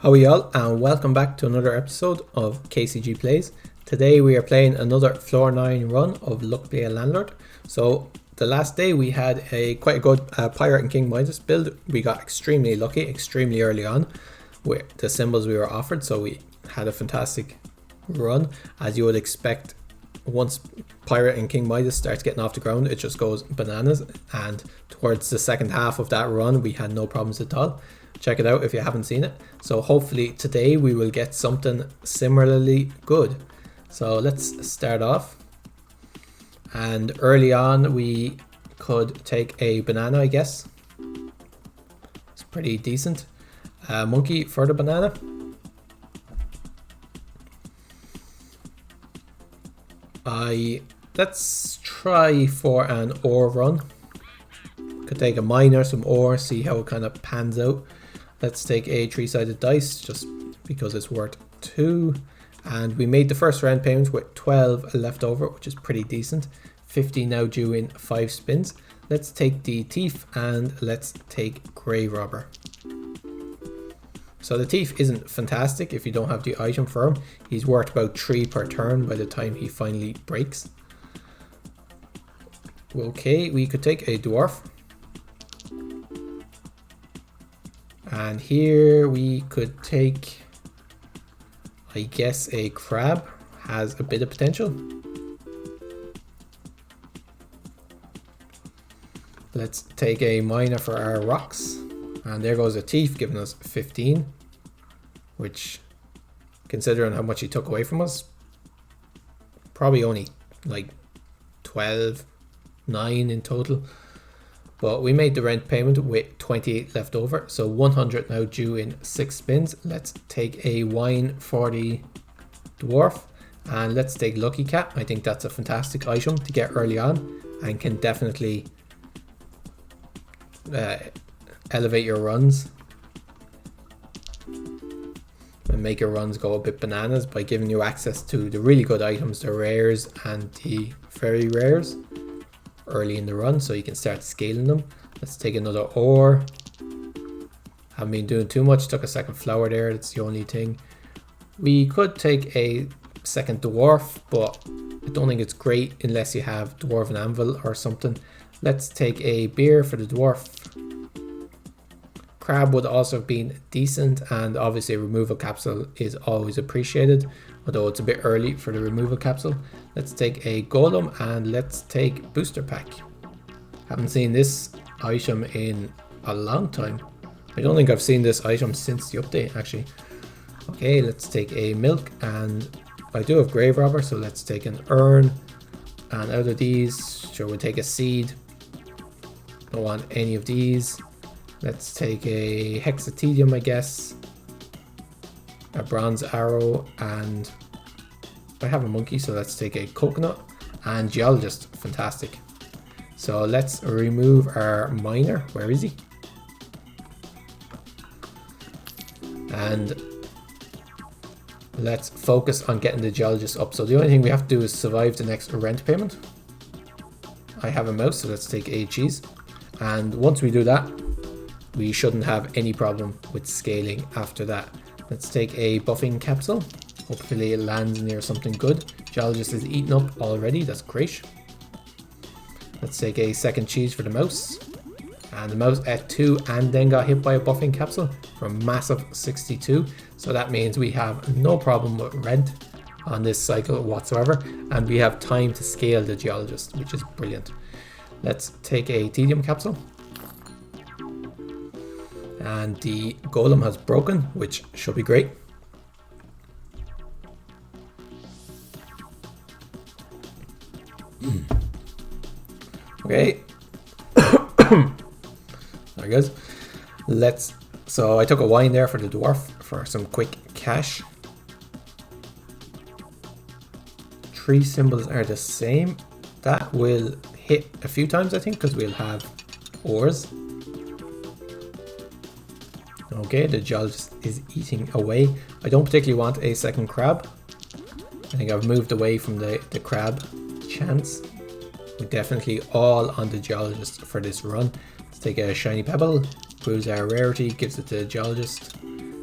How are y'all, and welcome back to another episode of KCG Plays. Today we are playing another floor 9 run of Luck Be a Landlord. So the last day we had quite a good Pirate and King Midas build. We got extremely lucky, extremely early on with the symbols we were offered, so we had a fantastic run. As you would expect, once Pirate and King Midas starts getting off the ground, it just goes bananas, and towards the second half of that run we had no problems at all. Check it out if you haven't seen it. So hopefully today we will get something similarly good. So let's start off, and early on we could take a banana, I guess. It's pretty decent. Monkey for the banana. Let's try for an ore run. Could take a miner, some ore, see how it kind of pans out. Let's take a 3-sided dice just because it's worth 2. And we made the first round payment with 12 left over, which is pretty decent. 50 now due in 5 spins. Let's take the thief and let's take grave robber. So the thief isn't fantastic if you don't have the item for him. He's worth about 3 per turn by the time he finally breaks. Okay, we could take a dwarf. And here we could take, I guess, a crab. Has a bit of potential. Let's take a miner for our rocks. And there goes a thief, giving us 15. Which, considering how much he took away from us, probably only like 12, 9 in total. But we made the rent payment with 28 left over, so 100 now due in 6 spins. Let's take a wine for the dwarf, and let's take Lucky Cat. I think that's a fantastic item to get early on and can definitely elevate your runs and make your runs go a bit bananas by giving you access to the really good items, the rares and the very rares, early in the run, so you can start scaling them. Let's take another ore. Haven't been doing too much, took a second flower there, that's the only thing. We could take a second dwarf, but I don't think it's great unless you have dwarven anvil or something. Let's take a beer for the dwarf. Crab would also have been decent, and obviously a removal capsule is always appreciated, although it's a bit early for the removal capsule. Let's take a golem and let's take booster pack. Haven't seen this item in a long time. I don't think I've seen this item since the update actually. Okay, let's take a milk, and I do have grave robber, so let's take an urn. And out of these, sure, we'll take a seed. Don't want any of these. Let's take a hexatedium, I guess. A bronze arrow, and I have a monkey, so let's take a coconut. And geologist, fantastic. So let's remove our miner. Where is he? And let's focus on getting the geologist up. So the only thing we have to do is survive the next rent payment. I have a mouse, so let's take a cheese. And once we do that, we shouldn't have any problem with scaling after that. Let's take a buffing capsule. Hopefully it lands near something good. Geologist is eaten up already, that's great. Let's take a second cheese for the mouse. And the mouse ate 2 and then got hit by a buffing capsule for a massive 62. So that means we have no problem with rent on this cycle whatsoever. And we have time to scale the geologist, which is brilliant. Let's take a tedium capsule. And the golem has broken, which should be great. Okay. There goes. So I took a wine there for the dwarf for some quick cash. 3 symbols are the same. That will hit a few times, I think, because we'll have ores. Okay, the geologist is eating away. I don't particularly want a second crab. I think I've moved away from the crab chance. We're definitely all on the geologist for this run. Let's take a shiny pebble, proves our rarity, gives it to the geologist.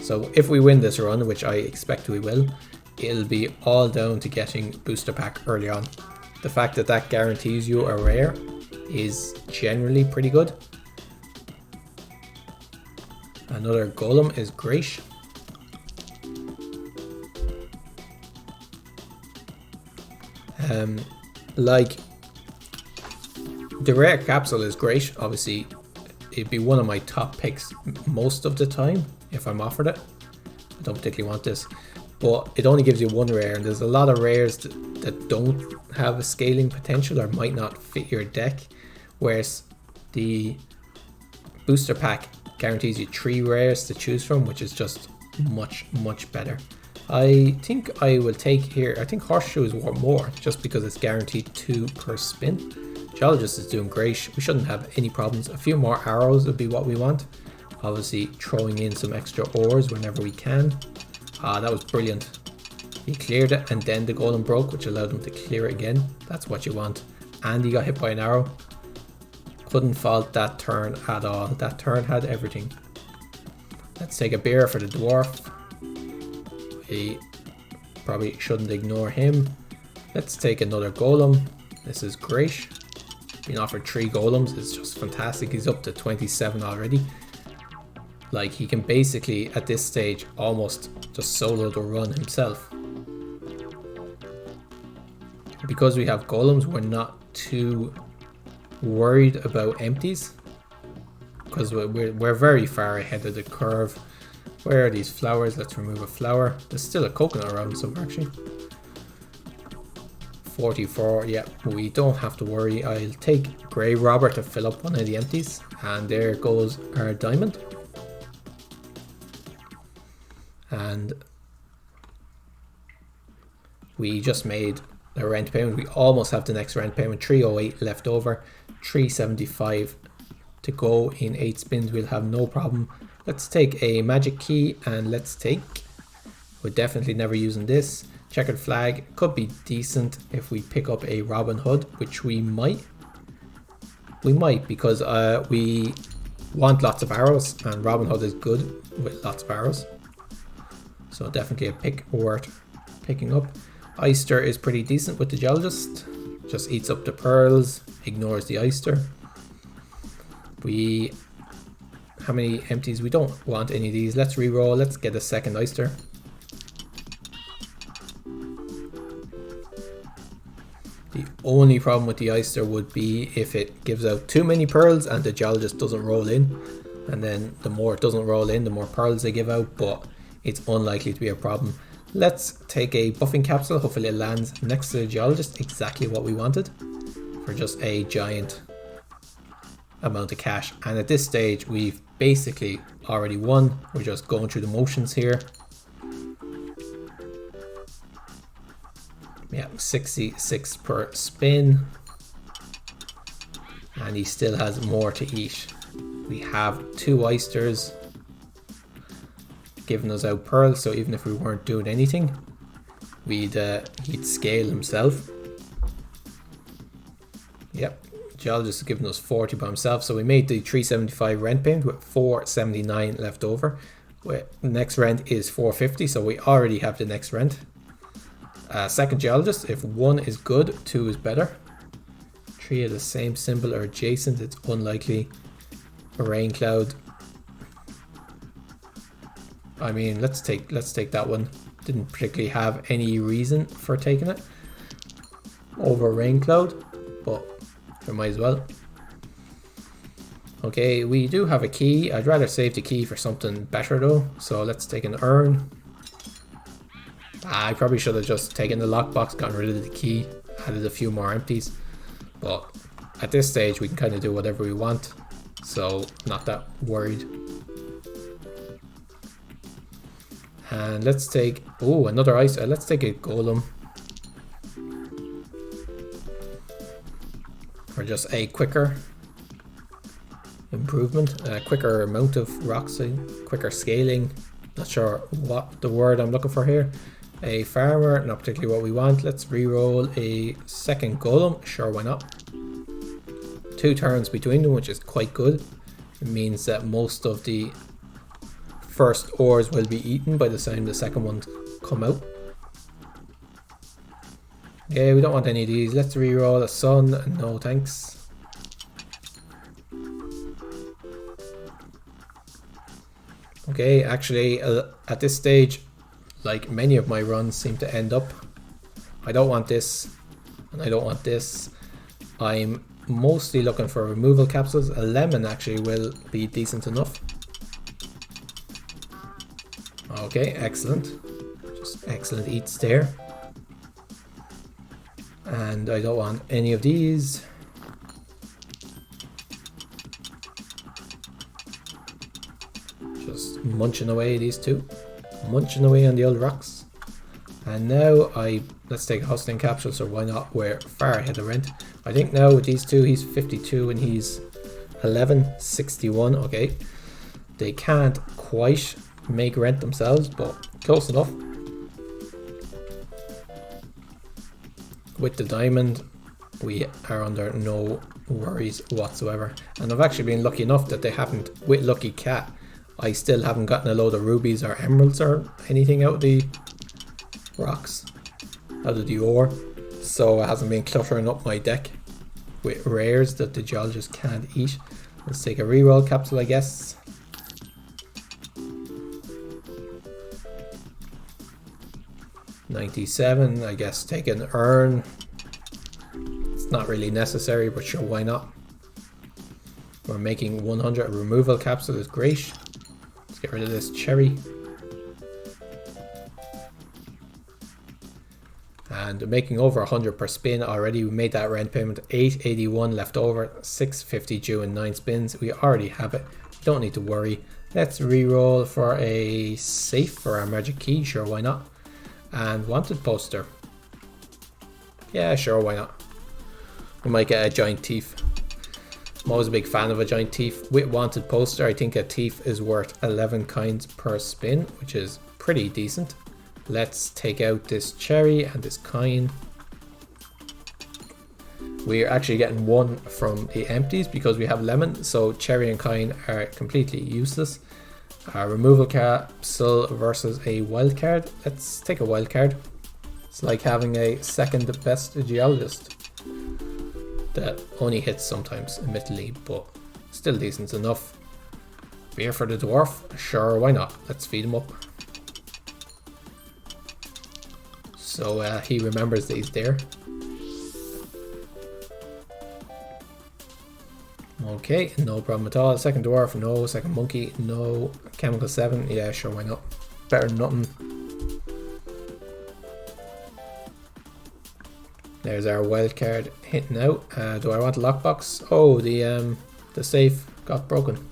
So if we win this run, which I expect we will, it'll be all down to getting booster pack early on. The fact that that guarantees you a rare is generally pretty good. Another golem is great. Like, the rare capsule is great. Obviously, it'd be one of my top picks most of the time if I'm offered it. I don't particularly want this, but it only gives you one rare, and there's a lot of rares that don't have a scaling potential or might not fit your deck, whereas the booster pack guarantees you 3 rares to choose from, which is just much better. I think I will take here, I think Horseshoe is worth more just because it's guaranteed 2 per spin. Geologist is doing great. We shouldn't have any problems. A few more arrows would be what we want. Obviously throwing in some extra ores whenever we can. Ah, that was brilliant. He cleared it and then the golem broke, which allowed him to clear it again. That's what you want. And he got hit by an arrow. Couldn't fault that turn at all. That turn had everything. Let's take a beer for the dwarf. We probably shouldn't ignore him. Let's take another golem. This is great. Being offered 3 golems is just fantastic. He's up to 27 already. Like, he can basically at this stage almost just solo the run himself. Because we have golems, we're not too worried about empties, because we're very far ahead of the curve. Where are these flowers? Let's remove a flower. There's still a coconut around somewhere actually. 44, yeah, we don't have to worry. I'll take Grey Robber to fill up one of the empties, and there goes our diamond. And we just made a rent payment. We almost have the next rent payment. 308 left over, 375 to go in 8 spins. We'll have no problem. Let's take a magic key, and let's take, we're definitely never using this, checkered flag. Could be decent if we pick up a Robin Hood, which we might because we want lots of arrows, and Robin Hood is good with lots of arrows, so definitely a pick worth picking up. Oyster is pretty decent with the Geologist, just eats up the pearls, ignores the Oyster. How many empties? We don't want any of these. Let's re-roll. Let's get a second Oyster. The only problem with the Oyster would be if it gives out too many pearls and the Geologist doesn't roll in. And then the more it doesn't roll in, the more pearls they give out, but it's unlikely to be a problem. Let's take a buffing capsule. Hopefully it lands next to the Geologist, exactly what we wanted, for just a giant amount of cash. And at this stage we've basically already won. We're just going through the motions here. Yeah, 66 per spin, and he still has more to eat. We have 2 oysters giving us out pearls, so even if we weren't doing anything, he'd scale himself. Yep, Geologist is giving us 40 by himself, so we made the 375 rent payment with 479 left over. Next rent is 450, so we already have the next rent. Second Geologist, if 1 is good, 2 is better. 3 of the same symbol are adjacent, it's unlikely. A rain cloud. I mean, let's take that one. Didn't particularly have any reason for taking it over rain cloud, but we might as well. Okay, we do have a key. I'd rather save the key for something better though, so let's take an urn. I probably should have just taken the lockbox, gotten rid of the key, added a few more empties, but at this stage we can kind of do whatever we want, so not that worried. And let's take, oh, another ice, let's take a golem for just a quicker improvement, a quicker amount of rocks, quicker scaling. Not sure what the word I'm looking for here. A farmer, not particularly what we want. Let's re-roll a second golem. Sure, why not? 2 turns between them, which is quite good. It means that most of the first ores will be eaten by the time the second ones come out. Yeah, we don't want any of these. Let's reroll a sun. No thanks. Okay, actually at this stage, like many of my runs seem to end up, I don't want this and I don't want this. I'm mostly looking for removal capsules. A lemon actually will be decent enough. Okay, excellent. Just excellent eats there. And I don't want any of these. Just munching away these two. Munching away on the old rocks. And now let's take a hustling capsule, so why not? We're far ahead of rent. I think now with these two, he's 52 and he's 1161. Okay. They can't quite make rent themselves, but close enough. With the diamond, we are under no worries whatsoever. And I've actually been lucky enough that they haven't, with Lucky Cat, I still haven't gotten a load of rubies or emeralds or anything out of the rocks, out of the ore. So it hasn't been cluttering up my deck with rares that the geologist can't eat. Let's take a reroll capsule, I guess. $97, I guess take an urn. It's not really necessary, but sure, why not? We're making 100 removal capsule is great. Let's get rid of this cherry. And making over 100 per spin already. We made that rent payment. 881 left over, 650 due in 9 spins. We already have it. Don't need to worry. Let's re-roll for a safe for our magic key. Sure, why not? And wanted poster. Yeah, sure, why not? We might get a giant thief. I'm always a big fan of a giant thief. With wanted poster, I think a thief is worth 11 coins per spin, which is pretty decent. Let's take out this cherry and this coin. We're actually getting one from the empties because we have lemon, so cherry and coin are completely useless. Removal capsule versus a wild card. Let's take a wild card. It's like having a second best geologist that only hits sometimes, admittedly, but still decent enough. Beer for the dwarf, sure, why not? Let's feed him up. So he remembers that he's there. Okay, no problem at all. Second dwarf, no. Second monkey, no. Chemical 7, yeah, sure, why not? Better than nothing. There's our wild card hitting out. Do I want a lockbox? Oh, the safe got broken.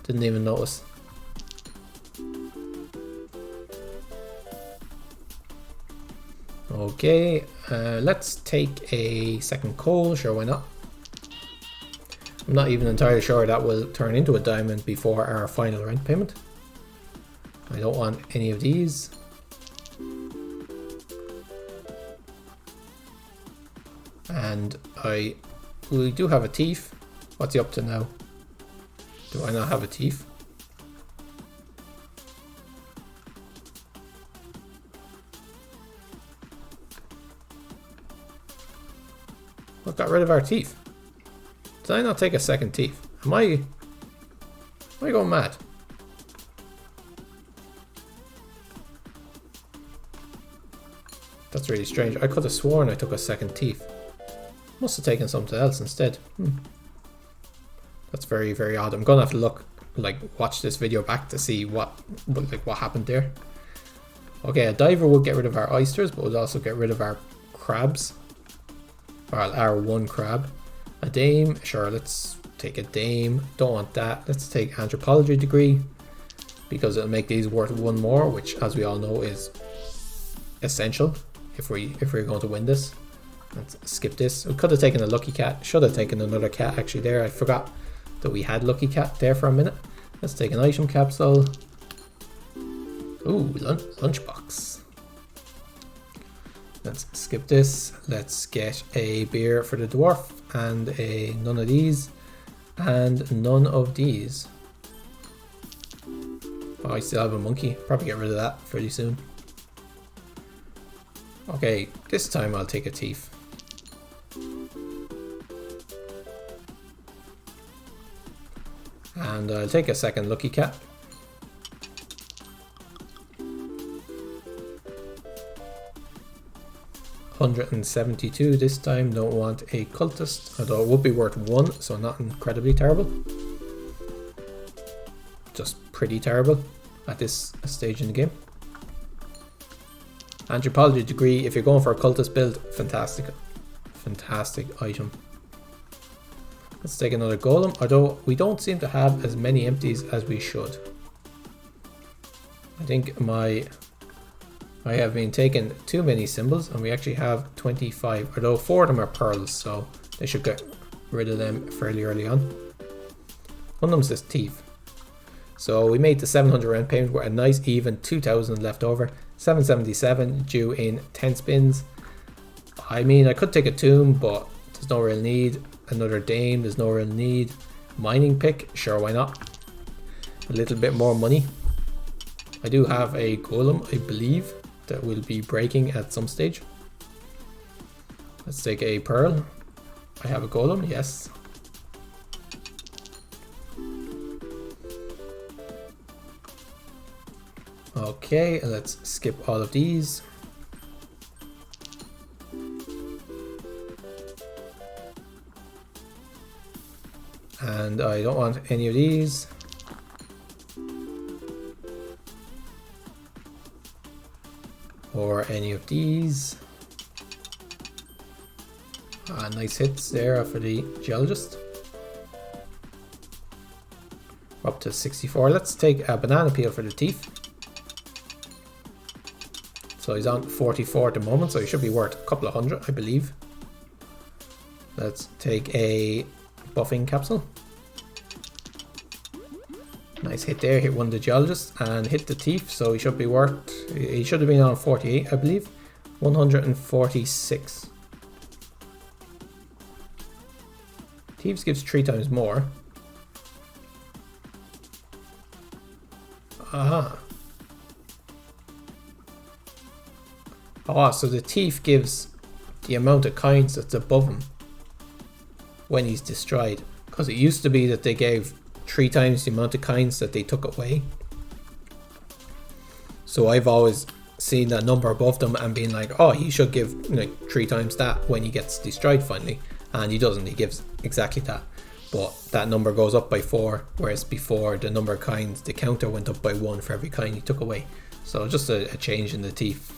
Didn't even notice. Okay, let's take a second coal, sure, why not? I'm not even entirely sure that will turn into a diamond before our final rent payment. I don't want any of these. And we do have a thief. What's he up to now? Do I not have a thief? What got rid of our thief? Did I not take a second thief? Am I going mad? That's really strange. I could have sworn I took a second thief. Must have taken something else instead. That's very, very odd. I'm gonna have to look, watch this video back to see what happened there. Okay, a diver would get rid of our oysters, but would also get rid of our crabs. Or our one crab. A dame, sure, let's take a dame. Don't want that. Let's take anthropology degree because it'll make these worth one more, which, as we all know, is essential if we're going to win this. Let's skip this. We could have taken a lucky cat. Should have taken another cat actually there. I forgot that we had lucky cat there for a minute. Let's take an item capsule. Ooh, lunchbox. Let's skip this. Let's get a beer for the dwarf and none of these and none of these. Oh, I still have a monkey. Probably get rid of that fairly soon. Okay, this time I'll take a thief. And I'll take a second lucky cat. $172 this time. Don't want a cultist, although it would be worth 1, so not incredibly terrible. Just pretty terrible at this stage in the game. Anthropology degree, if you're going for a cultist build, fantastic item. Let's take another golem, although we don't seem to have as many empties as we should. I think I have been taking too many symbols, and we actually have 25, although 4 of them are pearls, so they should get rid of them fairly early on. One of them says thief. So we made the 700 rent payment with a nice even 2,000 left over. 777 due in 10 spins. I mean, I could take a tomb, but there's no real need. Another dame, there's no real need. Mining pick, sure, why not? A little bit more money. I do have a golem, I believe, that will be breaking at some stage. Let's take a pearl. I have a golem, yes. Okay, let's skip all of these. And I don't want any of these. Or any of these. Nice hits there for the Geologist. Up to 64. Let's take a banana peel for the thief. So he's on 44 at the moment, so he should be worth a couple of hundred, I believe. Let's take a buffing capsule. Nice hit there, hit one of the Geologists and hit the thief, so he should be worth, he should have been on 48, I believe. 146. Thieves gives 3 times more. Aha. Oh, so the thief gives the amount of coins that's above him when he's destroyed. Because it used to be that they gave 3 times the amount of coins that they took away. So I've always seen that number above them and been like, oh, he should give like 3 times that when he gets destroyed finally. And he doesn't, he gives exactly that. But that number goes up by 4, whereas before the number of coins, the counter went up by 1 for every coin he took away. So just a change in the thief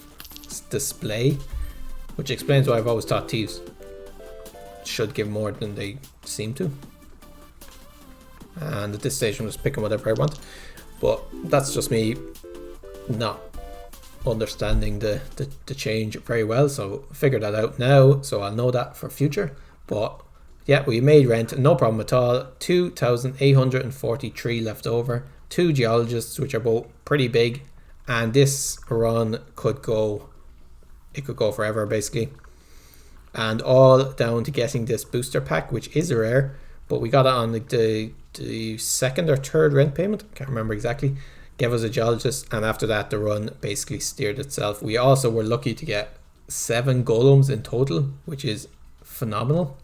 display, which explains why I've always thought thieves should give more than they seem to. And at this stage I'm just picking whatever I want, but that's just me not understanding the change very well, so figure that out now so I'll know that for future. But yeah, we made rent, no problem at all. 2,843 left over, 2 Geologists, which are both pretty big, and this run could go, it could go forever basically, and all down to getting this booster pack, which is rare, but we got it on like the 2nd or 3rd rent payment, I can't remember exactly. Gave us a Geologist, and after that the run basically steered itself. We also were lucky to get 7 golems in total, which is phenomenal.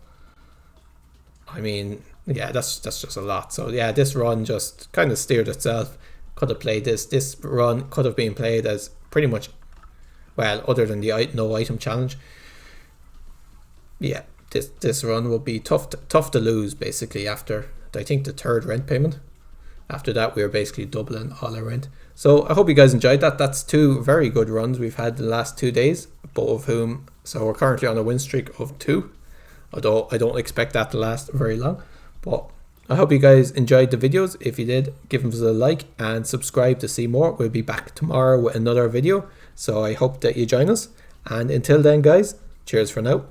I mean, yeah, that's just a lot. So yeah, this run just kind of steered itself. Could have played this run could have been played as pretty much, well, other than the no item challenge. Yeah, this run will be tough to lose basically after, I think, the 3rd rent payment. After that we were basically doubling all our rent. So I hope you guys enjoyed that. That's 2 very good runs we've had the last 2 days, both of whom, so we're currently on a win streak of 2, although I don't expect that to last very long. But I hope you guys enjoyed the videos. If you did, give us a like and subscribe to see more. We'll be back tomorrow with another video, so I hope that you join us. And until then guys, cheers for now.